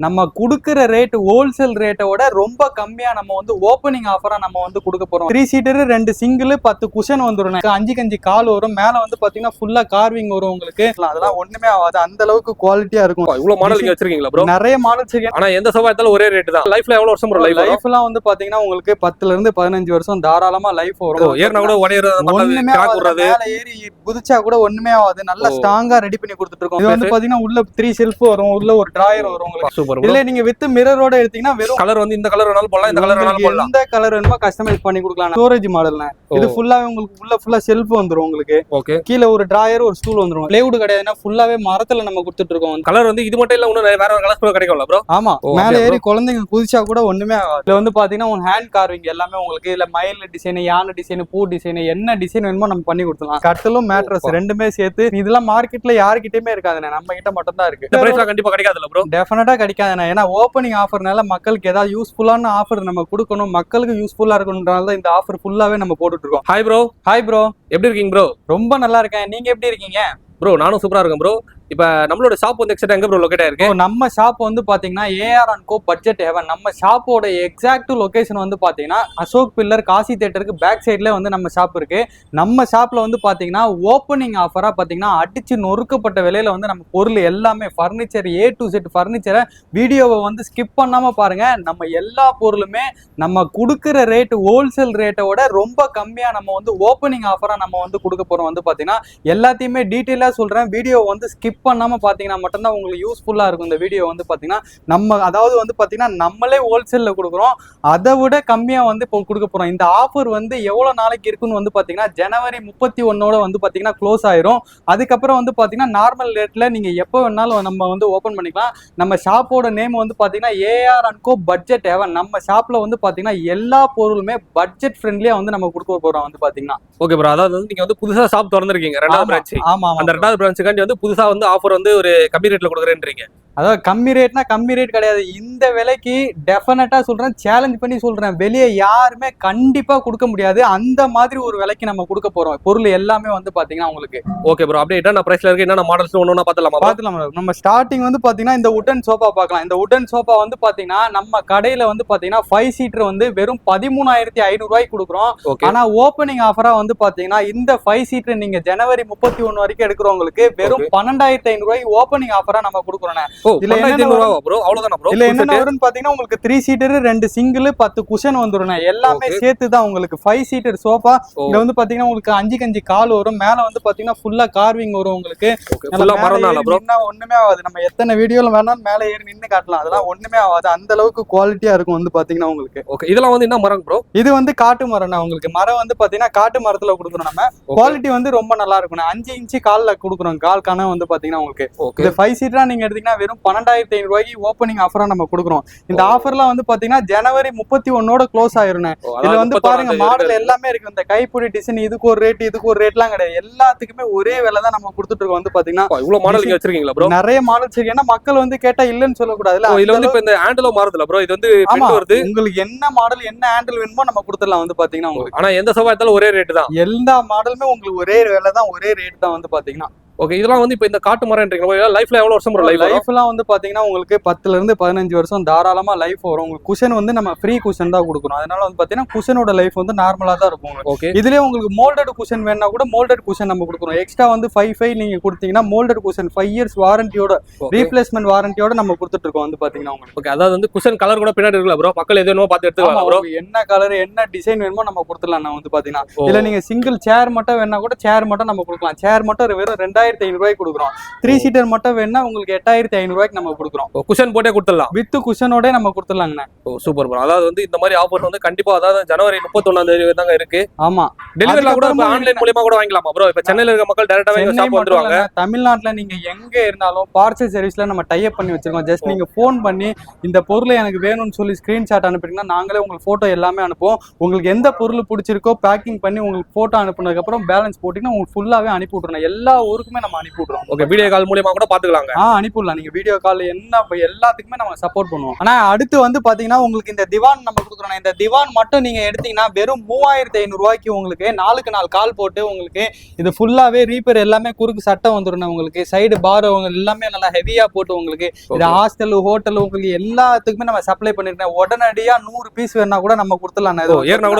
நம்ம கொடுக்குற rate wholesale ரேட்டை விட ரொம்ப கம்மியா நம்ம வந்து ஓப்பனிங் ஆஃபரா நம்ம வந்து கொடுக்க போறோம். 3 சீட்டர் 2 சிங்கிள் 10 குஷன் வந்துடும். 5 கால் வரும். மேல வந்து பாத்தீங்கன்னா ஃபுல்லா கார்விங் வரும் உங்களுக்கு. அதெல்லாம் ஒண்ணுமே ஆகாது, அந்த அளவுக்கு குவாலிட்டியா இருக்கும். இவ்வளவு மாடல் நீங்க வச்சிருக்கீங்களா ப்ரோ? நிறைய மாடல்ஸ் இருக்கு. ஆனா எந்த சோஃபா எடுத்தாலும் ஒரே ரேட் தான். லைஃப்ல எவ்வளவு வருஷம் ப்ரோ? லைஃப்லாம் வந்து பாத்தீங்கன்னா உங்களுக்கு 10ல இருந்து 15 வருஷம் தாராளமா லைஃப் வரும். ஏறினா கூட ஒண்ணுமே ஆகாது. மேல ஏறி குதிச்சா கூட ஒண்ணுமே ஆகாது. நல்லா ஸ்ட்ராங்கா ரெடி பண்ணி கொடுத்துட்டு இருக்கோம். இது வந்து பாத்தீங்கன்னா உள்ள 3 ஷெல்ஃப் வரும், உள்ள ஒரு டிராயர் வரும் உங்களுக்கு. சூப்பர். இல்ல நீங்க வித் மிரரோட எடுத்தீங்கன்னா வெறும் கலர் வந்து இந்த கலர் வேணாலும் போடலாம், இந்த கலர் வேணாலும் போடலாம். எந்த கலர் வேணுமோ கஸ்டமைஸ் பண்ணி கொடுக்கலாம். ஸ்டோரேஜ் மாடல்னா இது ஃபுல்லாவே உங்களுக்கு உள்ள ஃபுல்லா ஷெல்ஃப் வந்துரும் உங்களுக்கு. ஓகே. கீழ ஒரு டிராயர் ஒரு ஸ்டூல் வந்துரும். பிளேவுட் கிடையாதுன்னா ஃபுல்லாவே மரத்துல நம்ம கொடுத்துட்டு இருக்கோம். கலர் வந்து இது மட்டும் இல்ல, இன்னும் வேற வேற கலர்ஸ் கிடைக்கும்ல ப்ரோ? ஆமா. மேல ஏறி குழந்தைங்க குதிச்சா கூட ஒண்ணுமே ஆகாது. இதுல வந்து பாத்தீங்கன்னா ஒரு ஹேண்ட் கார்விங் எல்லாமே உங்களுக்கு. இதுல மயில் டிசைன், யானை டிசைன், பூ டிசைன், என்ன டிசைன் வேணுமோ நம்ம பண்ணி கொடுக்கலாம். கட்டலும் மேட்ரஸ் ரெண்டுமே சேர்த்து. இதெல்லாம் மார்க்கெட்ல யாருக்கிட்டயுமே இருக்காதுண்ணே, நம்ம கிட்ட மட்டும் தான் இருக்கு. இந்த பிரைஸ்ல கண்டிப்பா கிடைக்காதுல்ல ப்ரோ? டெஃபினட்டா கிடைக்காதுண்ணே. ஏன்னா ஓப்பனிங் ஆஃபர்னால மக்களுக்கு ஏதாவது யூஸ்ஃபுல்லான ஆஃபர் நம்ம கொடுக்கணும், மக்களுக்கு யூஸ்ஃபுல்லா இருக்கணும்ன்றனால இந்த ஆஃபர் ஃபுல்லாவே நம்ம போட்டுட்டு இருக்கோம். Hi bro. ஹாய் ப்ரோ, எப்படி இருக்கீங்க ப்ரோ? ரொம்ப நல்லா இருக்கேன். நீங்க எப்படி இருக்கீங்க ப்ரோ? நானும் சூப்பரா இருக்கேன் ப்ரோ. இப்ப நம்மளோட ஷாப் வந்து எக்ஸாக்ட்டா எங்க ப்ரோ லொகேட் ஆயிருக்கு? நம்ம ஷாப் வந்து பாத்தீங்கன்னா AR&Co பட்ஜெட் ஹெவன். நம்ம ஷாப்போட எக்ஸாக்ட் லொகேஷன் வந்து பாத்தீங்கன்னா அசோக் பில்லர் காசி தியேட்டருக்கு பேக் சைட்ல வந்து நம்ம ஷாப் இருக்கு. நம்ம ஷாப்ல வந்து பாத்தீங்கன்னா ஓப்பனிங் ஆஃபரா பாத்தீங்கன்னா அடிச்சு நொறுக்கப்பட்ட விலையில வந்து நம்ம பொருள் எல்லாமே ஃபர்னிச்சர் A to Z ஃபர்னிச்சரை வீடியோவை வந்து ஸ்கிப் பண்ணாம பாருங்க. நம்ம எல்லா பொருளுமே நம்ம கொடுக்குற ரேட் ஹோல்சேல் ரேட்டை விட ரொம்ப கம்மியா நம்ம வந்து ஓப்பனிங் ஆஃபரா நம்ம வந்து கொடுக்க போறோம். வந்து பாத்தீங்கன்னா எல்லாத்தையுமே டீட்டெயிலா சொல்றேன். வீடியோ வந்து ஸ்கிப் பண்ணாம பாத்தீங்கன்னா மட்டும்தான் உங்களுக்கு யூஸ்ஃபுல்லா இருக்கும். இந்த வீடியோ வந்து பாத்தீங்கன்னா நம்ம அதாவது வந்து பாத்தீங்கன்னா நம்மளே ஹோல்சேல்ல கொடுக்குறோம், அதை விட கம்மியா வந்து இப்போ கொடுக்க போறோம். இந்த ஆஃபர் வந்து எவ்வளவு நாளைக்கு இருக்குன்னு வந்து பாத்தீங்கன்னா ஜனவரி 31 வந்து பாத்தீங்கன்னா க்ளோஸ் ஆயிரும். அதுக்கப்புறம் வந்து பாத்தீங்கன்னா நார்மல் ரேட்ல நீங்க எப்போ வேணாலும் நம்ம வந்து ஓபன் பண்ணிக்கலாம். நம்ம ஷாப்போட நேம் வந்து பாத்தீங்கன்னா AR&Co பட்ஜெட் ஹெவன். நம்ம ஷாப்ல வந்து பாத்தீங்கன்னா எல்லா பொருளுமே பட்ஜெட் ஃப்ரெண்ட்லியா வந்து நம்ம கொடுக்க போறோம். வந்து பாத்தீங்கன்னா ஓகே ப்ரோ. அதாவது வந்து நீங்க வந்து புதுசா ஷாப் திறந்திருக்கீங்க, ரெண்டாவது பிரான்ச். ஆமா. அந்த ரெண்டாவது பிரான்ச்சுக்காண்டி வந்து புதுசா வந்து ஆஃபர் வந்து ஒரு கம்மி ரேட்ல கொடுக்குறேன்றீங்க. அதாவது கம்மி ரேட்னா கம்மி ரேட் கிடையாது. இந்த விலைக்கு டெஃபினட்டா சொல்றேன், சேலஞ்ச் பண்ணி சொல்றேன், வெளியே யாருமே கண்டிப்பா கொடுக்க முடியாது. அந்த மாதிரி ஒரு விலைக்கு நம்ம கொடுக்க போறோம். பொருள் எல்லாமே வந்து பாத்தீங்கன்னா உங்களுக்கு. Okay bro. அப்படியே என்ன பிரைஸ்ல இருக்கு, என்ன மாடல்ஸ் ஒண்ணா பாத்துலாம். நம்ம ஸ்டார்டிங் வந்து பாத்தீங்கன்னா இந்த உட்டன் சோஃபா பார்க்கலாம். இந்த உட்டன் சோஃபா வந்து பாத்தீங்கன்னா நம்ம கடையில வந்து பாத்தீங்கன்னா 5 சீட்டர் வந்து வெறும் 13,500 ரூபாய்க்கு கொடுக்குறோம். ஆனா ஓப்பனிங் ஆஃபரா வந்து பாத்தீங்கன்னா இந்த 5 சீட்டர் நீங்க ஜனவரி 31 வரைக்கும் எடுக்கிறவங்களுக்கு வெறும் 12,500 ரூபாய்க்கு ஓப்பனிங் ஆஃபரா நம்ம கொடுக்குறோம். இதுல என்ன வரும்னு பாத்தீங்கன்னா உங்களுக்கு 3 சீட்டர் 2 சிங்கிள் 10 குஷன் வந்துரும். எல்லாமே சேர்த்து தான் உங்களுக்கு 5 சீட்டர் சோஃபா. இங்க வந்து பாத்தீங்கன்னா உங்களுக்கு 5 கால் வரும். மேல வந்து பாத்தீங்கன்னா ஃபுல்லா கார்விங் வரும் உங்களுக்கு. ஒண்ணுமே ஆகாது. நம்ம எத்தனை வீடியோல வேணாலும் மேல ஏறி நின்னு காட்டலாம், அதெல்லாம் ஒண்ணுமே ஆகாது. அந்த அளவுக்கு குவாலிட்டியா இருக்கும் வந்து பாத்தீங்கன்னா உங்களுக்கு. ஓகே. இதெல்லாம் வந்து என்ன மரம் ப்ரோ? இது வந்து காட்டு மரம். உங்களுக்கு மரம் வந்து பாத்தீங்கன்னா காட்டு மரத்துல கொடுக்குறோம். நம்ம குவாலிட்டி வந்து ரொம்ப நல்லா இருக்கும். 5 இன்ச்சு கால்ல கொடுக்குறோம். கால் காண வந்து பாத்தீங்கன்னா உங்களுக்கு இந்த 5 சீட்டரா நீங்க எடுத்தீங்கன்னா வெறும் 12,500 ரூபாய்க்கு ஓப்பனிங் ஆஃபரா நம்ம கொடுக்குறோம். இந்த ஆஃபர்லாம் வந்து பாத்தீங்கன்னா ஜனவரி 31 க்ளோஸ் ஆயிரும். இதுல வந்து பாருங்க மாடல் எல்லாமே இருக்கு. இந்த கைப்புடி டிசைன் இதுக்கு ஒரு ரேட் இதுக்கு ஒரு ரேட்லாம் கிடையாது. எல்லாத்துக்குமே ஒரே விலை தான் நம்ம கொடுத்துட்டு இருக்கோம். வந்து பாத்தீங்கன்னா இவ்வளவு மாடல் நீங்க வச்சிருக்கீங்களா ப்ரோ? நிறைய மாடல்ஸ் இருக்கு. ஏன்னா மக்கள் வந்து கேட்டா இல்லன்னு சொல்லக்கூடாதுல. இதுல வந்து இப்ப இந்த ஹேண்டிலோ மாறுதுல ப்ரோ, இது வந்து பிரிண்ட் வருது. உங்களுக்கு என்ன மாடல் என்ன ஹேண்டில் வேணுமோ நம்ம கொடுத்துடலாம். வந்து பாத்தீங்கன்னா உங்களுக்கு. ஆனா எந்த சோஃபா எடுத்தாலும் ஒரே ரேட் தான். எல்லா மாடலுமே உங்களுக்கு ஒரே விலை தான், ஒரே ரேட் தான் வந்து பாத்தீங்கன்னா. ஓகே. இதெல்லாம் வந்து இப்ப இந்த காட்டு மரம்ன்றீங்க, லைஃப்ல எவ்வளவு வருஷம் ப்ரோ? லைஃப்லாம் வந்து பாத்தீங்கன்னா உங்களுக்கு 10ல இருந்து 15 வருஷம் தாராளமா லைஃப் வரும். உங்களுக்கு குஷன் வந்து நம்ம ஃப்ரீ குஷன் தான் கொடுக்குறோம். அதனால வந்து பாத்தீங்கன்னா குஷனோட லைஃப் வந்து நார்மலா தான் இருக்கும். ஓகே. இதுலயே உங்களுக்கு மோல்டட் குஷன் வேணா கூட மோல்டட் குஷன் நம்ம கொடுக்குறோம். எக்ஸ்ட்ரா வந்து 5 நீங்க கொடுத்தீங்கன்னா மோல்டட் குஷன் 5 இயர்ஸ் வாரண்டியோட ரீப்ளேஸ்மெண்ட் வாரண்டியோட நம்ம கொடுத்துட்டு இருக்கோம். வந்து பாத்தீங்கன்னா உங்களுக்கு. ஓகே. அதாவது வந்து குஷன் கலர் கூட பின்னாடி இருக்குல்ல ப்ரோ, மக்கள் எது வேணுமோ பார்த்து எடுத்துக்கலாம் ப்ரோ. என்ன கலர் என்ன டிசைன் வேணுமோ நம்ம கொடுத்துடலாம். நான் வந்து பாத்தீங்கன்னா இல்ல நீங்க சிங்கிள் சேர் மட்டும் வேணா கூட சேர் மட்டும் நம்ம கொடுக்கலாம். சேர் மட்டும் வெறும் 2,500 ரூபாய்க்கு கொடுக்குறோம். 3 சீட்டர் மட்டும் வேணா உங்களுக்கு 8,500 ரூபாய்க்கு நம்ம கொடுக்குறோம். குஷன் போட்டே கொடுத்துடலாம். வித் குஷனோட நம்ம கொடுத்துடலாங்கண்ணா. Super bro. அதாவது வந்து இந்த மாதிரி ஆஃபர் வந்து கண்டிப்பா அதாவது ஜனவரி 31 தாங்க இருக்கு. ஆமா. டெலிவரில கூட ஆன்லைன் மூலமா கூட வாங்கிக்கலாமா ப்ரோ? இப்ப சென்னையில இருக்க மக்கள் டைரக்டாவே எங்க ஷாப் வந்துருவாங்க. தமிழ்நாட்டுல நீங்க எங்க இருந்தாலும் பார்சல் சர்வீஸ்ல நம்ம டை அப் பண்ணி வச்சிருக்கோம். ஜஸ்ட் நீங்க போன் பண்ணி இந்த பொருளை எனக்கு வேணும்னு சொல்லி ஸ்கிரீன்ஷாட் அனுப்பிட்டீங்கன்னா நாங்களே உங்களுக்கு போட்டோ எல்லாமே அனுப்புவோம். உங்களுக்கு எந்த பொருள் பிடிச்சிருக்கோ பேக்கிங் பண்ணி உங்களுக்கு போட்டோ அனுப்புனதுக்கு அப்புறம் பேலன்ஸ் போட்டீங்கன்னா உங்களுக்கு ஃபுல்லாவே அனுப்பி விட்டுறோம். எல்லா ஊருக்குமே எல்லாத்துக்குமே நம்ம அனுப்பி விடுறோம். ஓகே, வீடியோ கால் மூலியமா கூட பாத்துக்கலாங்க. அனுப்பிடலாம். நீங்க வீடியோ கால் என்ன எல்லாத்துக்குமே நம்ம சப்போர்ட் பண்ணுவோம். ஆனா அடுத்து வந்து பாத்தீங்கன்னா உங்களுக்கு இந்த திவான் நம்ம கொடுக்குறோம். இந்த திவான் மட்டும் நீங்க எடுத்தீங்கன்னா வெறும் 3500 ரூபாய்க்கு உங்களுக்கு 4க்கு 4 கால் போட்டு உங்களுக்கு இது ஃபுல்லாவே ரீப்பேர் எல்லாமே குறுக்கு சட்டம் வந்துடும். உங்களுக்கு சைடு பார் எல்லாமே நல்லா ஹெவியா போட்டு உங்களுக்கு இது ஹாஸ்டல் ஹோட்டல் உங்களுக்கு எல்லாத்துக்குமே நம்ம சப்ளை பண்ணிருக்கோம். உடனடியா 100 பீஸ் வேணா கூட நம்ம கொடுத்துடலாம்.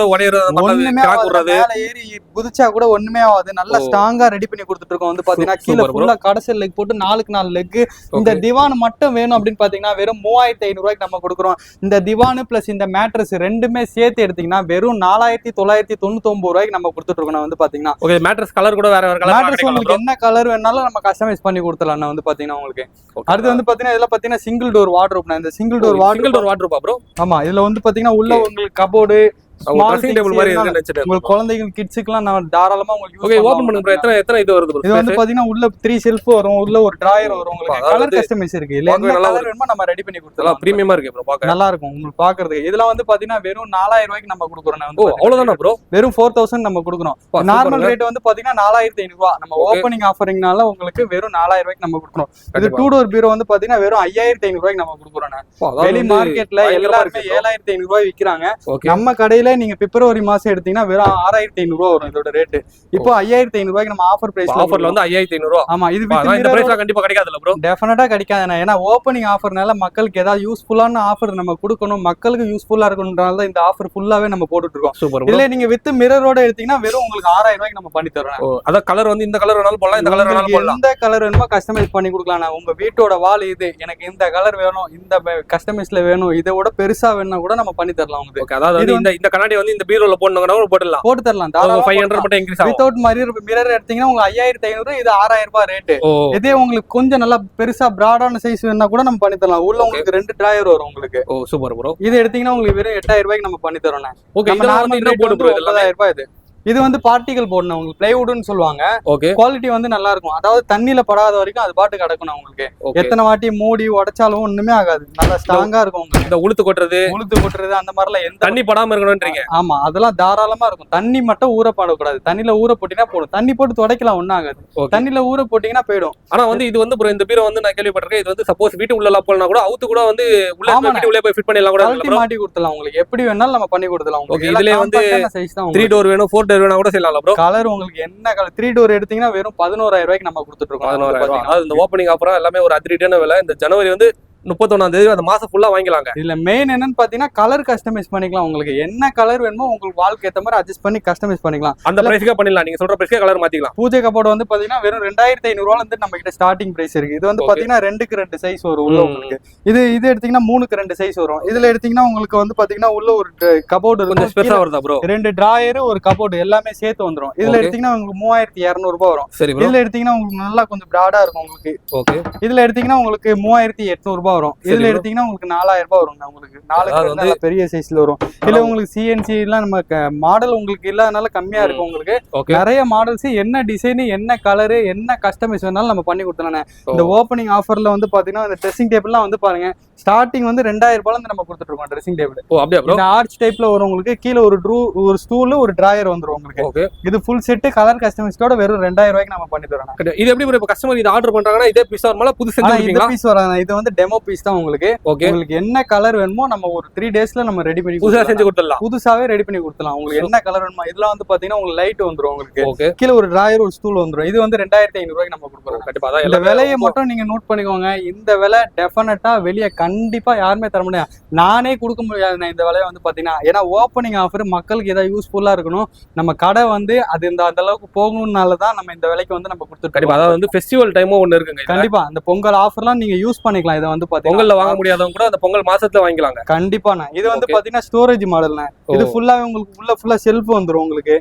ஒண்ணுமே ஏறி குதிச்சா கூட ஒண்ணுமே ஆகாது. நல்லா ஸ்ட்ராங்கா ரெடி பண்ணி கொடுத்துட்டு இருக்கோம். வந்து பாத்தீங்கன்னா கீழே ஃபுல்லா கடைசி லெக் போட்டு 4க்கு 4 லெக். இந்த திவான் மட்டும் வேணும் அப்படின்னு பாத்தீங்கன்னா வெறும் 3500 ரூபாய்க்கு நம்ம கொடுக்குறோம். இந்த திவானு பிளஸ் இந்த மேட்ரஸ் ரெண்டுமே சேர்த்து எடுத்தீங்கன்னா வெறும் 4999 ரூபாய்க்கு நம்ம கொடுத்துட்டு இருக்கோம். வந்து பாத்தீங்கன்னா மேட்ரஸ் கலர் கூட வேற மேட்ரஸ் உங்களுக்கு என்ன கலர் வேணாலும் நம்ம கஸ்டமைஸ் பண்ணி கொடுத்துடலாம். வந்து பாத்தீங்கன்னா உங்களுக்கு அடுத்து வந்து பாத்தீங்கன்னா இதுல பாத்தீங்கன்னா சிங்கிள் டோர் வார்ட்ரோப். இந்த சிங்கிள் டோர் வார்ட்ரோப் ப்ரோ. ஆமா, இதுல வந்து பாத்தீங்கன்னா உள்ள உங்களுக்கு கபோர்டு குழந்தைகள் கிட்ஸுக்குலாம் நான் தாராளமா உங்களுக்கு ஓபன் பண்ணுங்க. எத்தனை இது வருது? இது வந்து பாத்தீங்கன்னா உள்ள 3 ஷெல்ஃப் வரும், உள்ள ஒரு டிராயர் வரும். உங்களுக்கு கலர் கஸ்டமைஸ் இருக்கு. இல்ல என்ன கலர் வேணுமோ நம்ம ரெடி பண்ணி கொடுத்துறோம். பிரீமியமா இருக்கு ப்ரோ, பார்க்க நல்லா இருக்கும் உங்களுக்கு பாக்குறதுக்கு. இதெல்லாம் வந்து பாத்தீங்கன்னா வெறும் 4000 ரூபாய்க்கு நம்ம கொடுக்குறோம். அவ்வளவுதானா ப்ரோ? வெறும் 4000 நம்ம கொடுக்குறோம். நார்மல் ரேட் வந்து பாத்தீங்கன்னா 4500 ரூபாய். நம்ம ஓப்பனிங் ஆஃபரிங்னால உங்களுக்கு வெறும் 4000 ரூபாய்க்கு நம்ம கொடுக்குறோம். இது 2 டோர் பீரோ வந்து பாத்தீங்கன்னா வெறும் 5500 ரூபாய்க்கு நம்ம கொடுக்குறோம். வெளி மார்க்கெட்ல எல்லாருமே 7500 ரூபாய் விக்கிறாங்க. நம்ம கடையில நீங்க பிப்ரவரி மாசம் எடுத்தீங்கன்னா வெறும் 6500 ரூபாய் வரும் இதோட ரேட். இப்போ 5500 ரூபாய்க்கு நம்ம ஆஃபர் பிரைஸ். ஆஃபர்ல வந்து 5500 ரூபாய். ஆமா, இது இந்த பிரைஸ்ல கண்டிப்பா கிடைக்காதுல ப்ரோ? டெஃபினட்டா கிடைக்காது. ஏன்னா ஓப்பனிங் ஆஃபர்னால மக்களுக்கு ஏதாவது யூஸ்ஃபுல்லான ஆஃபர் நம்ம கொடுக்கணும், மக்களுக்கு யூஸ்ஃபுல்லா இருக்கணும்ன்றனால தான் இந்த ஆஃபர் ஃபுல்லாவே நம்ம போட்டுட்டு இருக்கோம். சூப்பர். இல்ல நீங்க வித் மிரரோட எடுத்தீங்கன்னா வெறும் உங்களுக்கு 6000 ரூபாய்க்கு நம்ம பண்ணி தரோம். அத கலர் வந்து இந்த கலர் வேணாலும் போடலாம், இந்த கலர் வேணாலும் போடலாம். எந்த கலர் வேணுமோ கஸ்டமைஸ் பண்ணி கொடுக்கலாம். உங்க வீட்டோட வால் இது எனக்கு இந்த கலர் வேணும், இந்த கஸ்டமைஸ்ல வேணும், இதை விட பெருசா வேணும்னா கூட நம்ம பண்ணி தரலாம் உங்களுக்கு. ஓகே, அதாவது இந்த கண்ணாடி வந்து இந்த பீரோல போடணும்னா போட்டு தரலாம். 500 மட்டும் இன்கிரீஸ் ஆகும். வித்அவுட் மிரர் எடுத்தீங்கன்னா உங்களுக்கு 5500, இது 6000 ரூபாய் ரேட். இதே உங்களுக்கு கொஞ்சம் நல்லா பெருசா பிராடான சைஸ் வேணா கூட நம்ம பண்ணி தரலாம். உள்ள உங்களுக்கு 2 டிராயர் வரும் உங்களுக்கு. ஓ சூப்பர் ப்ரோ. இது எடுத்தீங்கன்னா உங்களுக்கு வெறும் 8000 ரூபாய்க்கு நம்ம பண்ணி தரோம். ஓகே, இது நார்மல் ரேட் போடு ப்ரோ. 9000 ரூபாய் இது. இது வந்து பார்ட்டிகல் போர்டு உங்களுக்கு பிளைவுட்னு சொல்லுவாங்க. குவாலிட்டி வந்து நல்லா இருக்கும். அதாவது தண்ணியில படாத வரைக்கும் அது பாட்டு கிடக்கணும் உங்களுக்கு. எத்தனை வாட்டி மூடி உடைச்சாலும் ஒண்ணுமே ஆகாது. நல்லா ஸ்ட்ராங்கா இருக்கும் உங்களுக்கு. இந்த உளுத்து கொட்டுறது அந்த மாதிரிலாம் எந்த தண்ணி படாம இருக்கணும்ன்றீங்க? ஆமா, அதெல்லாம் தாராளமா இருக்கும். தண்ணி மட்டும் ஊற போடக்கூடாது. தண்ணியில ஊற போட்டீங்கன்னா போடும். தண்ணி போட்டு துடைக்கலாம், ஒன்னும் ஆகாது. தண்ணியில ஊற போட்டீங்கன்னா போயிடும். ஆனா வந்து இது வந்து இந்த பீரோ வந்து நான் கேள்விப்பட்டிருக்கேன். இது வந்து சப்போஸ் வீட்டு உள்ள போனா கூட அவுத்து கூட வந்து உள்ள போய் ஃபிட் பண்ணிடலாம் கூட. மாட்டி கொடுத்துலாம் உங்களுக்கு. எப்படி வேணாலும் நம்ம பண்ணி கொடுத்துலாம் உங்களுக்கு. இதுல வந்து 3 டோர் வேணும், 4 டோர் வேணா கூட செய்யலாம். கலர் உங்களுக்கு என்ன கலர் 3 டோர் எடுத்தீங்கன்னா வெறும் 11000 ரூபாய்க்கு நம்ம கொடுத்துட்டு இருக்கோம். 11000. இந்த ஓப்பனிங் ஆஃபரா எல்லாமே ஒரு அதிரடியான விலை. இந்த ஜனவரி வந்து 31ஆம் தேதி அந்த மாசம் ஃபுல்லா வாங்கிக்கலாங்க. இதுல மெயின் என்னன்னு பாத்தீங்கன்னா கலர் கஸ்டமைஸ் பண்ணிக்கலாம். உங்களுக்கு என்ன கலர் வேணுமோ உங்களுக்கு வால்க்கு ஏத்த மாதிரி அட்ஜஸ்ட் பண்ணி கஸ்டமைஸ் பண்ணிக்கலாம். அந்த பிரைஸ்க்கே பண்ணிடலாம். நீங்க சொல்ற பிரைஸ்க்கே கலர் மாத்திக்கலாம். பூஜை கபோர்டு வந்து பாத்தீங்கன்னா வெறும் 2500 ரூபாயில இருந்து நம்ம கிட்ட ஸ்டார்டிங் பிரைஸ் இருக்கு. இது வந்து பாத்தீங்கன்னா 2க்கு 2 சைஸ் வரும் உள்ள உங்களுக்கு. இது எடுத்தீங்கன்னா 3க்கு 2 சைஸ் வரும். இதுல எடுத்தீங்கன்னா உங்களுக்கு வந்து பாத்தீங்கன்னா உள்ள ஒரு கபோர்டு கொஞ்சம் ஸ்பெஷலா வருதா ப்ரோ? 2 டிராயர் ஒரு கபோர்டு எல்லாமே சேர்த்து வந்துரும். இதுல எடுத்தீங்கன்னா உங்களுக்கு 3200 ரூபாய் வரும். இதுல எடுத்தீங்கன்னா உங்களுக்கு நல்லா கொஞ்சம் பிராடா இருக்கும் உங்களுக்கு. ஓகே, இதுல எடுத்தீங்கன்னா உங்களுக்கு 3800 ரூபாய் வரும். இதுல எடுத்தீங்கன்னா உங்களுக்கு 4000 ரூபாய் வரும். உங்களுக்கு 4 பெரிய சைஸ்ல வரும். இல்ல உங்களுக்கு சிஎன்சி எல்லாம் நம்ம மாடல் உங்களுக்கு இல்லாதனால கம்மியா இருக்கும். உங்களுக்கு நிறைய மாடல்ஸ் என்ன டிசைன் என்ன கலர் என்ன கஸ்டமைஸ் வேணாலும் நம்ம பண்ணி கொடுத்துறோம். இந்த ஓப்பனிங் ஆஃபர்ல வந்து பாத்தீங்கன்னா இந்த ட்ரெஸ்ஸிங் டேபிள்லாம் வந்து பாருங்க ஸ்டார்டிங் வந்து 2000 ரூபாயில இருந்து நம்ம கொடுத்துட்டு இருக்கோம் ட்ரெஸ்ஸிங் டேபிள். இந்த ஆர்ச் டைப்ல வரும் உங்களுக்கு. கீழே ஒரு ஸ்டூல் ஒரு டிராயர் வந்துரும் உங்களுக்கு. இது ஃபுல் செட் கலர் கஸ்டமைஸ்டோட வெறும் 2000 ரூபாய்க்கு நம்ம பண்ணி தரோம். இது எப்படி ப்ரோ? கஸ்டமர் இது ஆர்டர் பண்றாங்கன்னா இதே பீஸ் வரமால புது செட் இந்த பீஸ் வராது. இது வந்து டெமோ பீஸ் தான் உங்களுக்கு. உங்களுக்கு என்ன கலர் வேணுமோ நம்ம ஒரு 3 டேஸ்ல நம்ம ரெடி பண்ணி புதுசா செஞ்சு கொடுத்துடலாம். புதுசாவே ரெடி பண்ணி கொடுத்துடலாம். உங்களுக்கு என்ன கலர் வேணுமோ. இதெல்லாம் வந்து பாத்தீங்கன்னா உங்களுக்கு லைட் வந்துரும் உங்களுக்கு. கீழே ஒரு டிராயர் ஒரு ஸ்டூல் வந்துரும். இது வந்து 2500 ரூபாய்க்கு நம்ம கொடுக்குறோம். கண்டிப்பா இந்த விலையை மட்டும் நீங்க நோட் பண்ணிக்கோங்க. இந்த விலை டெஃபினட்டா வெளியே கண்டிப்பா யாருமே தர முடியாது. நானே கொடுக்க முடியாது இந்த விலையை வந்து பாத்தீங்கன்னா. ஏன்னா ஓப்பனிங் ஆஃபர் மக்களுக்கு ஏதாவது யூஸ்ஃபுல்லா இருக்கணும். நம்ம கடை வந்து அது அந்த அளவுக்கு போகணும்னாலதான் நம்ம இந்த விலைக்கு வந்து நம்ம கொடுத்துருக்கோம். அதாவது வந்து ஃபெஸ்டிவல் டைமும் ஒண்ணு இருக்குங்க. கண்டிப்பா அந்த பொங்கல் ஆஃபர்லாம் நீங்க யூஸ் பண்ணிக்கலாம். இதை வந்து பொங்கல்ல வாங்க முடியாதவங்க கூட அந்த பொங்கல் மாசத்துல வாங்கிக்கலாங்க. கண்டிப்பாண்ணா. இது வந்து பாத்தீங்கன்னா ஸ்டோரேஜ் மாடல்னா. இது ஃபுல்லாவே உங்களுக்கு ஃபுல்லா செல்ஃப் வந்துரும் உங்களுக்கு.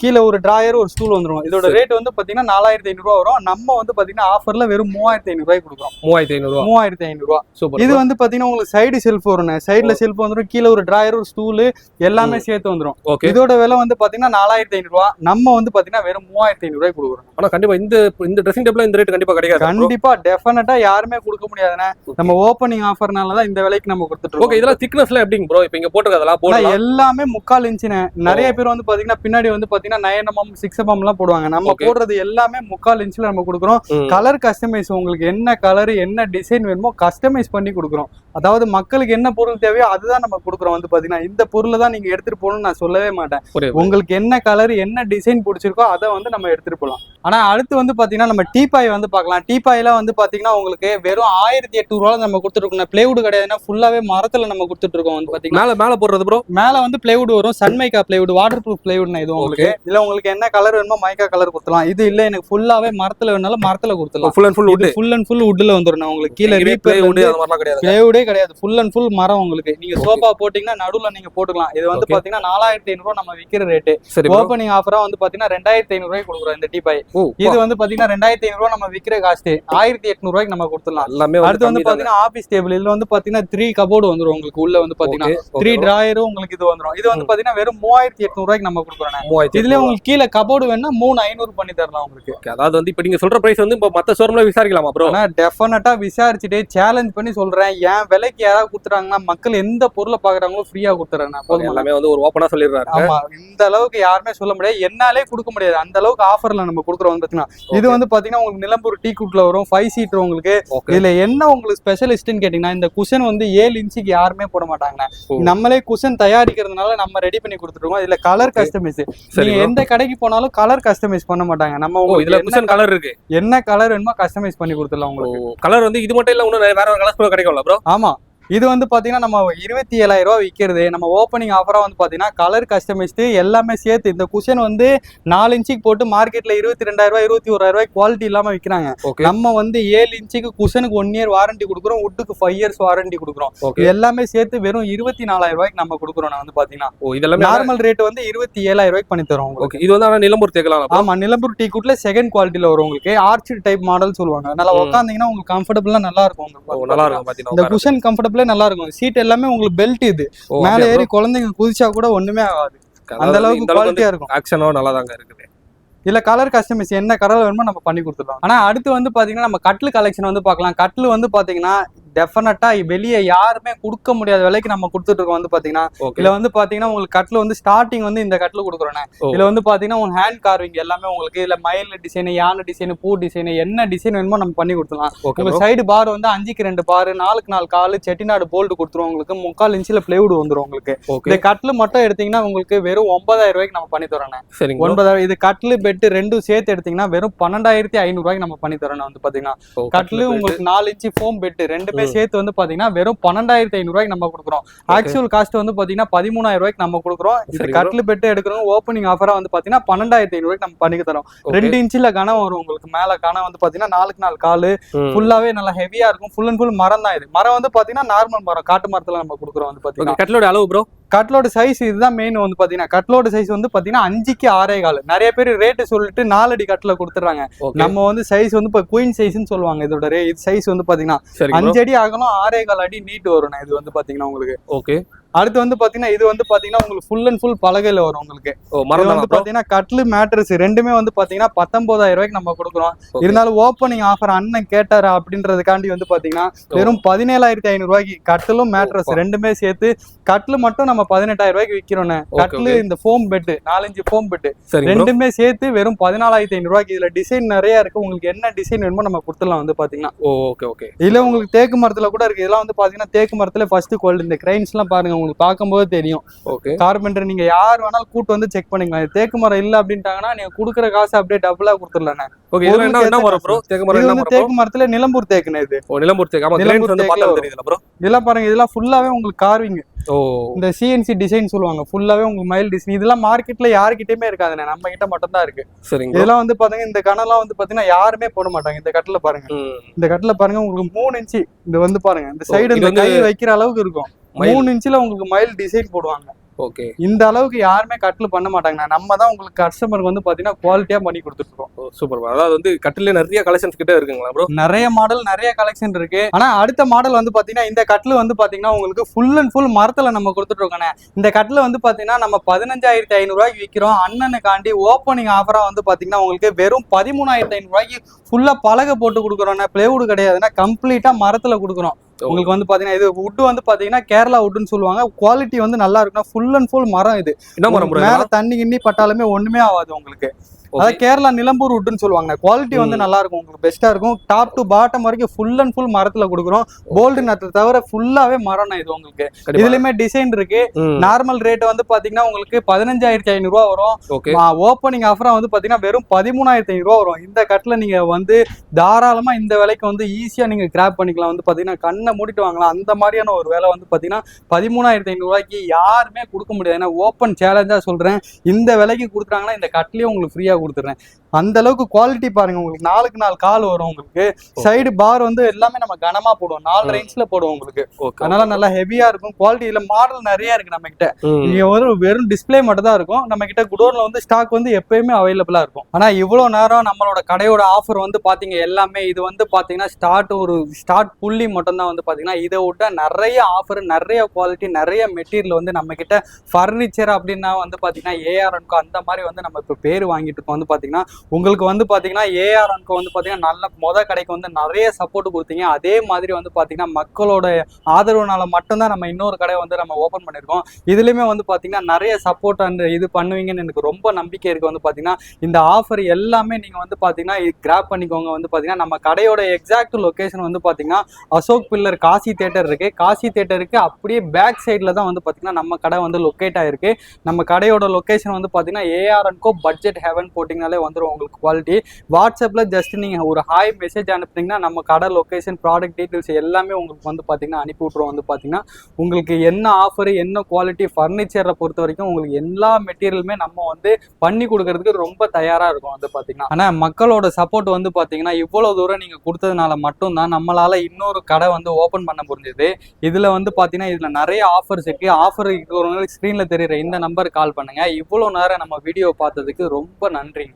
கீழே ஒரு டிராயர் ஒரு ஸ்டூல் வந்துரும். இதோட ரேட் வந்து பாத்தீங்கன்னா 4500 ரூபாய் வரும். நம்ம வந்து பாத்தீங்கன்னா ஆஃபர்ல வெறும் 3500 ரூபாய் கொடுக்குறோம். 3500 ரூபாய். இது வந்து பாத்தீங்கன்னா உங்களுக்கு சைடு செல்ஃப் வரும். சைடுல செல்ஃப் வந்துரும். கீழே ஒரு டிராயர் ஒரு ஸ்டூல் எல்லாமே சேர்த்து வந்துரும். இதோட விலை வந்து பாத்தீங்கன்னா 4500 ரூபாய். நம்ம வந்து பாத்தீங்கன்னா வெறும் 3500 ரூபாய் கொடுக்குறோம். ஆனா கண்டிப்பா இந்த ட்ரெஸ்ஸிங் டேபிள்ல இந்த ரேட் கண்டிப்பா கிடைக்காது. கண்டிப்பா டெஃபினட்டா யாருமே கொடுக்க முடியாதுண்ணே. நம்ம ஓப்பனிங் ஆஃபர்னாலதான் இந்த விலைக்கு நம்ம கொடுத்துட்டு இருக்கோம். ஓகே, இதெல்லாம் திக்னஸ்ல எப்படிங்க ப்ரோ? இப்போ இங்க போட்டுருக்கதெல்லாம் போடலாம் எல்லாமே 3/4 இன்ச்சுன்னு. நிறைய பேர் வந்து பாத்தீங்கன்னா பின்னாடி வந்து பாத்தீங்கன்னா 9 mm 6 mm எல்லாம் போடுவாங்க. நம்ம போடுறது எல்லாமே 3/4 இன்ச்ல நம்ம கொடுக்குறோம். கலர் கஸ்டமைஸ், உங்களுக்கு என்ன கலர் என்ன டிசைன் வேணுமோ கஸ்டமைஸ் பண்ணி கொடுக்குறோம். அதாவது மக்களுக்கு என்ன பொருள் தேவையோ அதுதான் நம்ம கொடுக்குறோம். வந்து பாத்தீங்கன்னா இந்த பொருளை தான் நீங்க எடுத்துட்டு போகணும்னு நான் சொல்லவே மாட்டேன். உங்களுக்கு என்ன கலர் என்ன டிசைன் பிடிச்சிருக்கோ அதை வந்து நம்ம எடுத்துட்டு போகலாம். ஆனா அடுத்து வந்து பாத்தீங்கன்னா நம்ம டீபாய் வந்து பார்க்கலாம். டீபாயில வந்து பாத்தீங்கன்னா உங்களுக்கு வெறும் 1800 ரூபாய் நம்ம கொடுத்துருக்கோம். பிளைவுட் கிடையாதுன்னா ஃபுல்லாவே மரத்துல நம்ம கொடுத்துட்டு இருக்கோம். வந்து பாத்தீங்கன்னா மேல போடுறது ப்ரோ, மேல வந்து பிளைவுட் வரும். சன்மைக்கா பிளைவுட், வாட்டர் ப்ரூஃப் பிளைவுட்னா இது உங்களுக்கு. இல்ல உங்களுக்கு என்ன கலர் வேணுமோ மைக்கா கலர் கொடுத்துலாம். இது இல்ல எனக்கு ஃபுல்லாவே மரத்துல வேணாலும் மரத்துல கொடுத்துலாம். Full and full wood, full and full வுட்ல வந்துரும். உங்களுக்கு கீழ பிளைவுட் அந்த மாதிரிலாம் கிடையாது. பிளைவுடே கிடையாது, ஃபுல் அண்ட் ஃபுல் மரம். உங்களுக்கு நீங்க சோஃபா போட்டீங்கன்னா நடுவுல நீங்க போட்டுக்கலாம். இது வந்து பாத்தீங்கன்னா 4500 ரூபாய் நம்ம விக்கிற ரேட். ஓப்பனிங் ஆஃபரா வந்து பாத்தீங்கன்னா 2500 ரூபாய்க்கு கொடுக்குறோம் இந்த டீபாய். இது வந்து பாத்தீங்கன்னா 2500 ரூபாய் நம்ம விக்கிற காஸ்ட் 1800 ரூபாய்க்கு நம்ம கொடுத்துடலாம். அடுத்து வந்து பாத்தீங்கன்னா ஆபீஸ் டேபிள். இதுல வந்து பாத்தீங்கன்னா 3 கபோர்டு வந்துரும். உங்களுக்கு உள்ள வந்து பாத்தீங்கன்னா 3 டிராயரும் உங்களுக்கு இது வந்துரும். இது வந்து பாத்தீங்கன்னா வெறும் 3800 ரூபாய்க்கு நம்ம கொடுக்குறோம். இதுல உங்களுக்கு கீழே கபோர்டு வேணா 3500 பண்ணி தரலாம் உங்களுக்கு. அதாவது வந்து இப்ப நீங்க சொல்ற பிரைஸ் வந்து மத்த ஷோரூம்ல விசாரிக்கலாமா ப்ரோ? நான் டெஃபினட்டா விசாரிச்சுட்டு சேலஞ்ச் பண்ணி சொல்றேன். ஏன் விலைக்கு யாராவது கொடுத்துறாங்கன்னா மக்கள் எந்த பொருளை பாக்குறாங்களோ ஃப்ரீயா கொடுத்துறாங்க. எல்லாமே வந்து ஒரு ஓப்பனா சொல்லிடுறாரு. ஆமா, இந்த அளவுக்கு யாருமே சொல்ல முடியாது, என்னாலே கொடுக்க முடியாது. அந்த அளவுக்கு ஆஃபர்ல நம்ம கொடுக்குறோம். பாத்தீங்கன்னா இது வந்து பாத்தீங்கன்னா உங்களுக்கு நிலம்பூர் டீ குட்ல வரும். 5 சீட்டர் உங்களுக்கு. இதுல என்ன உங்களுக்கு ஸ்பெஷலிஸ்ட்னு கேட்டீங்கன்னா இந்த குஷன் வந்து 7 இன்ச்சுக்கு யாருமே போட மாட்டாங்க. நம்மளே குஷன் தயாரிக்கிறதுனால நம்ம ரெடி பண்ணி கொடுத்துருக்கோம். இதுல கலர் கஸ்டமைஸ், நீங்க எந்த கடைக்கு போனாலும் கலர் கஸ்டமைஸ் பண்ண மாட்டாங்க. நம்ம இதுல குஷன் கலர் இருக்கு, என்ன கலர் வேணுமோ கஸ்டமைஸ் பண்ணி கொடுத்துடலாம் உங்களுக்கு. கலர் வந்து இது மட்டும் இல்ல, இன்னும் வேற வேற கலர்ஸ் கிடைக்கும்ல ப்ரோ? ஆமா, இது வந்து பாத்தீங்கன்னா நம்ம 27,000 ரூபாய் விற்கிறது. நம்ம ஓப்பனிங் ஆஃபரா வந்து பாத்தீங்கன்னா கலர் கஸ்டமைஸ்டு எல்லாமே சேர்த்து. இந்த குஷன் வந்து 4 இன்ச்சுக்கு போட்டு மார்க்கெட்ல 22,000 ரூபாய் 21,000 ரூபாய் குவாலிட்டி இல்லாம விற்கிறாங்க. நம்ம வந்து 7 இன்ச்சுக்கு குஷனுக்கு 1 இயர் வாரண்டி கொடுக்குறோம், வுட்டுக்கு 5 இயர்ஸ் வாரண்டி கொடுக்குறோம். எல்லாமே சேர்த்து வெறும் 24,000 ரூபாய்க்கு நம்ம கொடுக்குறோம். நான் வந்து பாத்தீங்கன்னா நார்மல் ரேட் வந்து 27,000 ரூபாய்க்கு பண்ணி தரோம் உங்களுக்கு. இது வந்து நிலம்பூர் தேக்கலாம். ஆமா, நிலம்பூர் டீ குட்ல செகண்ட் குவாலிட்டில வரும் உங்களுக்கு. ஆர்ச்சிட் டைப் மாடல் சொல்லுவாங்க. நல்லா உட்காந்தீங்கன்னா உங்களுக்கு கம்ஃபர்டபுளா நல்லா இருக்கும். நல்லா இருக்கும் பாத்தீங்கன்னா இந்த குஷன் கம்ஃபர்டபுளா நல்லா இருக்கும். சீட் எல்லாமே உங்களுக்கு பெல்ட். இது மேல ஏறி குழந்தைங்க குதிச்சா கூட ஒண்ணுமே ஆகாது. அந்த அளவுக்கு குவாலிட்டியா இருக்கும். ஆக்ஷனோ நல்லா தாங்க இருக்குது. இல்ல கலர் கஸ்டமைஸ் என்ன கலர் வேணுமோ நம்ம பண்ணி கொடுத்துடலாம். ஆனா அடுத்து வந்து பாத்தீங்கன்னா நம்ம கட்லு கலெக்ஷன் வந்து பார்க்கலாம். கட்லு வந்து பாத்தீங்கன்னா டெஃபினட்டா வெளியே யாருமே கொடுக்க முடியாத விலைக்கு நம்ம கொடுத்துட்டு இருக்கோம். வந்து பாத்தீங்கன்னா இதுல வந்து பாத்தீங்கன்னா உங்களுக்கு கட்ல வந்து ஸ்டார்டிங் வந்து இந்த கட்ல கொடுக்குறோம். இதுல வந்து பாத்தீங்கன்னா உங்க ஹேண்ட் கார்விங் எல்லாமே உங்களுக்கு. இதுல மயில் டிசைன், யானை டிசைன், பூ டிசைன், என்ன டிசைன் வேணுமோ நம்ம பண்ணி கொடுத்துலாம். உங்க சைடு பார் வந்து 5க்கு 2 பார், 4க்கு 4 கால், செட்டிநாடு போல்ட் கொடுத்துருவோம் உங்களுக்கு. 3/4 இன்ச்சில் பிளைவுட் வந்துடும் உங்களுக்கு. இந்த கட்லு மட்டும் எடுத்தீங்கன்னா உங்களுக்கு வெறும் 9,000 ரூபாய்க்கு நம்ம பண்ணி தரோம். 9,000. இது கட்லு பெட் ரெண்டும் சேர்த்து எடுத்தீங்கன்னா வெறும் 12,500 ரூபாய்க்கு நம்ம பண்ணி தரோம். வந்து பாத்தீங்கன்னா கட்லு உங்களுக்கு 4 இன்ச்சு ஃபோம் பெட் ரெண்டுமே சேர்த்து வந்து பாத்தீங்கன்னா வெறும் 12,500 ரூபாய்க்கு நம்ம கொடுக்குறோம். ஆக்சுவல் காஸ்ட் வந்து பாத்தீங்கன்னா 13,000 ரூபாய்க்கு நம்ம கொடுக்குறோம். இது கட்லு பெட் எடுக்கிறோம். ஓப்பனிங் ஆஃபரா வந்து பாத்தீங்கன்னா 12,500 ரூபாய்க்கு நம்ம பண்ணி தரோம். 2 இன்ச்சில கனம் வரும் உங்களுக்கு. மேல கனம் வந்து பாத்தீங்கன்னா 4க்கு 4 காலு, ஃபுல்லாவே நல்லா ஹெவியா இருக்கும். ஃபுல் அண்ட் ஃபுல் மரம் தான். இது மரம் வந்து பாத்தீங்கன்னா நார்மல் மரம், காட்டு மரத்துல நம்ம கொடுக்குறோம். வந்து பாத்தீங்கன்னா கட்லோட அளவு ப்ரோ, கட்லோட சைஸ் இதுதான் மெயின். வந்து பாத்தீங்கன்னா கட்லோட சைஸ் வந்து பாத்தீங்கன்னா 5க்கு 6.25. நிறைய பேர் ரேட்டு சொல்லிட்டு 4 அடி கட்ல கொடுத்துறாங்க. நம்ம வந்து சைஸ் வந்து இப்ப குயின் சைஸ்ன்னு சொல்லுவாங்க. இதோட சைஸ் வந்து பாத்தீங்கன்னா 5 அடி ஆகணும், 6.25 அடி நீட் வரும். இது வந்து பாத்தீங்கன்னா உங்களுக்கு. ஓகே, அடுத்து வந்து பாத்தீங்கன்னா இது வந்து பாத்தீங்கன்னா உங்களுக்கு ஃபுல் அண்ட் ஃபுல் பலகையில வரும் உங்களுக்கு. வந்து பாத்தீங்கன்னா கட்லு மேட்ரஸ் ரெண்டுமே வந்து பாத்தீங்கன்னா 19,000 ரூபாய்க்கு நம்ம கொடுக்குறோம். இருந்தாலும் ஓப்பனிங் ஆஃபர் அண்ணன் கேட்டாரா அப்படின்றதுக்காண்டி வந்து பாத்தீங்கன்னா வெறும் 17,500 ரூபாய்க்கு கட்லும் மேட்ரஸ் ரெண்டுமே சேர்த்து. கட்லு மட்டும் நம்ம 18,000 ரூபாய்க்கு விற்கிறோம். கட்லு இந்த foam bed 4 inch foam bed ரெண்டுமே சேர்த்து வெறும் 14,500 ரூபாய்க்கு. இதுல டிசைன் நிறைய இருக்கு. உங்களுக்கு என்ன டிசைன் வேணுமோ நம்ம கொடுத்துடலாம். வந்து பாத்தீங்கன்னா இதுல உங்களுக்கு தேக்கு மரத்துல கூட இருக்கு. இதெல்லாம் வந்து பாத்தீங்கன்னா தேக்கு மரத்துல ஃபர்ஸ்ட் குவாலிட்டி. இந்த கிரைன்ஸ் எல்லாம் பாருங்க, உங்களுக்கு பார்க்கும்போது தெரியும். கார்பெண்டர் நீங்க யார் வேணாலும் கூட்டு வந்து செக் பண்ணிக்கலாம். தேக்கு மரம் இல்ல அப்படின்ட்டாங்கன்னா நீங்க குடுக்குற காசு அப்படியே டபுளா கொடுத்துடலாம். தேக்கு மரத்துல நிலம்பூர் தேக்குன்னு. இது நிலம்பூர் தேக்கு. இதெல்லாம் பாருங்க, இதெல்லாம் ஃபுல்லாவே உங்களுக்கு கார்விங். இந்த சிஎன்சி டிசைன் சொல்லுவாங்க. ஃபுல்லாவே உங்களுக்கு மயில் டிசைன். இதெல்லாம் மார்க்கெட்ல யாருக்கிட்டயுமே இருக்காதுண்ணே, நம்ம கிட்ட மட்டும் தான் இருக்கு. இதெல்லாம் வந்து பாத்தீங்கன்னா இந்த கனெல்லாம் வந்து பாத்தீங்கன்னா யாருமே போட மாட்டாங்க. இந்த கட்டில பாருங்க, இந்த கட்டில பாருங்க உங்களுக்கு 3 இன்ச்சு. இது வந்து பாருங்க இந்த சைடு இந்த கை வைக்கிற அளவுக்கு இருக்கும். 3 இன்ச்சில் உங்களுக்கு மயில் டிசைன் போடுவாங்க. ஓகே, இந்த அளவுக்கு யாருமே கட்டில் பண்ண மாட்டாங்க. நம்ம தான் உங்களுக்கு கஸ்டமருக்கு வந்து பாத்தீங்கன்னா குவாலிட்டியா பண்ணி கொடுத்துருக்கோம். சூப்பர். அதாவது வந்து கட்டில நிறைய கலெக்ஷன்ஸ் கிட்ட இருக்குங்களா ப்ரோ? நிறைய மாடல் நிறைய கலெக்ஷன் இருக்கு. ஆனா அடுத்த மாடல் வந்து பாத்தீங்கன்னா இந்த கட்டில் வந்து பாத்தீங்கன்னா உங்களுக்கு ஃபுல் அண்ட் ஃபுல் மரத்துல நம்ம கொடுத்துட்டு இருக்கோம். இந்த கட்டில் வந்து பாத்தீங்கன்னா நம்ம 15,500 ரூபாய்க்கு விற்கிறோம். அண்ணனுக்காண்டி ஓப்பனிங் ஆஃபரா வந்து பாத்தீங்கன்னா உங்களுக்கு வெறும் 13,500 ரூபாய்க்கு ஃபுல்லா பலகை போட்டு கொடுக்குறோம். பிளைவுட் கிடையாதுன்னா கம்ப்ளீட்டா மரத்துல கொடுக்குறோம். உங்களுக்கு வந்து பாத்தீங்கன்னா இது வுட் வந்து பாத்தீங்கன்னா கேரளா வுட்னு சொல்லுவாங்க. குவாலிட்டி வந்து நல்லா இருக்குன்னா ஃபுல் அண்ட் ஃபுல் மரம் இது. என்ன மரம் bro மேல தண்ணி கிண்ணி பட்டாலுமே ஒண்ணுமே ஆகாது உங்களுக்கு. அதாவது கேரளா நிலம்பூர் வுட்னு சொல்லுவாங்க. குவாலிட்டி வந்து நல்லா இருக்கும், உங்களுக்கு பெஸ்டா இருக்கும். டாப் டு பாட்டம் வரைக்கும் ஃபுல் அண்ட் ஃபுல் மரத்துல கொடுக்குறோம். போல்டு நத்தை தவிர ஃபுல்லாவே மரம் இது உங்களுக்கு. இதுலயுமே டிசைன் இருக்கு. நார்மல் ரேட் வந்து பாத்தீங்கன்னா உங்களுக்கு 15,500 ரூபா வரும். ஓப்பனிங் ஆஃபரா வந்து பாத்தீங்கன்னா வெறும் 13,500 ரூபா வரும். இந்த கட்டில நீங்க வந்து தாராளமா இந்த விலைக்கு வந்து ஈஸியா நீங்க கிராப் பண்ணிக்கலாம். வந்து பாத்தீங்கன்னா கண்ணை மூடிட்டு வாங்கலாம். அந்த மாதிரியான ஒரு விலை வந்து பாத்தீங்கன்னா 13,500 ரூபாய்க்கு யாருமே கொடுக்க முடியாது. ஏன்னா ஓப்பன் சேலஞ்சா சொல்றேன், இந்த விலைக்கு கொடுக்குறாங்கன்னா இந்த கட்டிலே உங்களுக்கு ஃப்ரீயா கொடுத்துறேன். அந்த அளவுக்கு குவாலிட்டி பாருங்க. உங்களுக்கு 4க்கு 4 கால் வரும். உங்களுக்கு சைடு பார் வந்து எல்லாமே நம்ம கனமா போடுவோம். 4 ரேஞ்ச்ல போடுவோம் உங்களுக்கு. அதனால நல்லா ஹெவியா இருக்கும். குவாலிட்டி இதுல மாடல் நிறைய இருக்கு நம்ம கிட்ட. இங்க ஒரு வெறும் டிஸ்பிளே மட்டும் தான் இருக்கும். நம்ம கிட்ட குடோன்ல வந்து ஸ்டாக் வந்து எப்பயுமே அவைலபிளா இருக்கும். ஆனா இவ்வளவு நேரம் நம்மளோட கடையோட ஆஃபர் வந்து பாத்தீங்க எல்லாமே இது வந்து பாத்தீங்கன்னா ஸ்டார்ட் புள்ளி மட்டும் தான். வந்து பாத்தீங்கன்னா இதை விட்ட நிறைய ஆஃபர், நிறைய குவாலிட்டி, நிறைய மெட்டீரியல் வந்து நம்ம கிட்ட ஃபர்னிச்சர் அப்படின்னா வந்து பாத்தீங்கன்னா ஏஆர்என்கோ அந்த மாதிரி வந்து நம்ம இப்ப பேர் வாங்கிட்டு இருக்கோம். வந்து பாத்தீங்கன்னா உங்களுக்கு வந்து பாத்தீங்கன்னா ஏஆர்என்கோ வந்து பாத்தீங்கன்னா நல்ல கடைக்கு வந்து நிறைய சப்போர்ட் கொடுத்தீங்க. அதே மாதிரி வந்து பாத்தீங்கன்னா மக்களோட ஆதரவுனால மட்டும்தான் நம்ம இன்னொரு கடை வந்து நம்ம ஓபன் பண்ணிருக்கோம். இதுலயுமே வந்து பாத்தீங்கன்னா நிறைய சப்போர்ட் அண்ட் இது பண்ணுவீங்கன்னு எனக்கு ரொம்ப நம்பிக்கை இருக்கு. வந்து பாத்தீங்கன்னா இந்த ஆஃபர் எல்லாமே நீங்க வந்து பாத்தீங்கன்னா கிராப் பண்ணிக்கோங்க. வந்து பாத்தீங்கன்னா நம்ம கடையோட எக்ஸாக்ட் லொகேஷன் வந்து பாத்தீங்கன்னா அசோக் பில்லர் காசி தியேட்டர் இருக்கு. காசி தியேட்டருக்கு அப்படியே பேக் சைட்ல தான் வந்து பாத்தீங்கன்னா நம்ம கடை வந்து லொக்கேட் ஆயிருக்கு. நம்ம கடையோட லொகேஷன் வந்து பாத்தீங்கன்னா ஏஆர்என்கோ பட்ஜெட் ஹெவன் போட்டிங்கனாலே வந்துடும். உங்களுக்கு குவாலிட்டி வாட்ஸ்அப்ல ஜஸ்ட் நீங்க ஒரு ஹாய் மெசேஜ் அனுப்புனீங்கன்னா நம்ம கடை லொகேஷன், ப்ராடக்ட் டீடைல்ஸ் எல்லாமே உங்களுக்கு வந்து பாத்தீங்கன்னா அனுப்பி விட்டுருவோம். வந்து பாத்தீங்கன்னா உங்களுக்கு என்ன ஆஃபர், என்ன குவாலிட்டி, ஃபர்னிச்சரை பொறுத்த வரைக்கும் உங்களுக்கு எல்லா மெட்டீரியலுமே நம்ம வந்து பண்ணி கொடுக்கறதுக்கு ரொம்ப தயாரா இருக்கும். வந்து பாத்தீங்கன்னா ஆனா மக்களோட சப்போர்ட் வந்து பாத்தீங்கன்னா இவ்வளவு தூரம் நீங்க கொடுத்ததுனால மட்டும்தான் நம்மளால இன்னொரு கடை வந்து ஓபன் பண்ண முடிஞ்சது. இதுல வந்து பாத்தீங்கன்னா இதுல நிறைய ஆஃபர்ஸ் இருக்கு. ஆஃபர் இருக்கிறவங்களுக்கு ஸ்கிரீன்ல தெரியுற இந்த நம்பருக்கு கால் பண்ணுங்க. இவ்வளவு நேரம் நம்ம வீடியோ பார்த்ததுக்கு ரொம்ப நன்றி.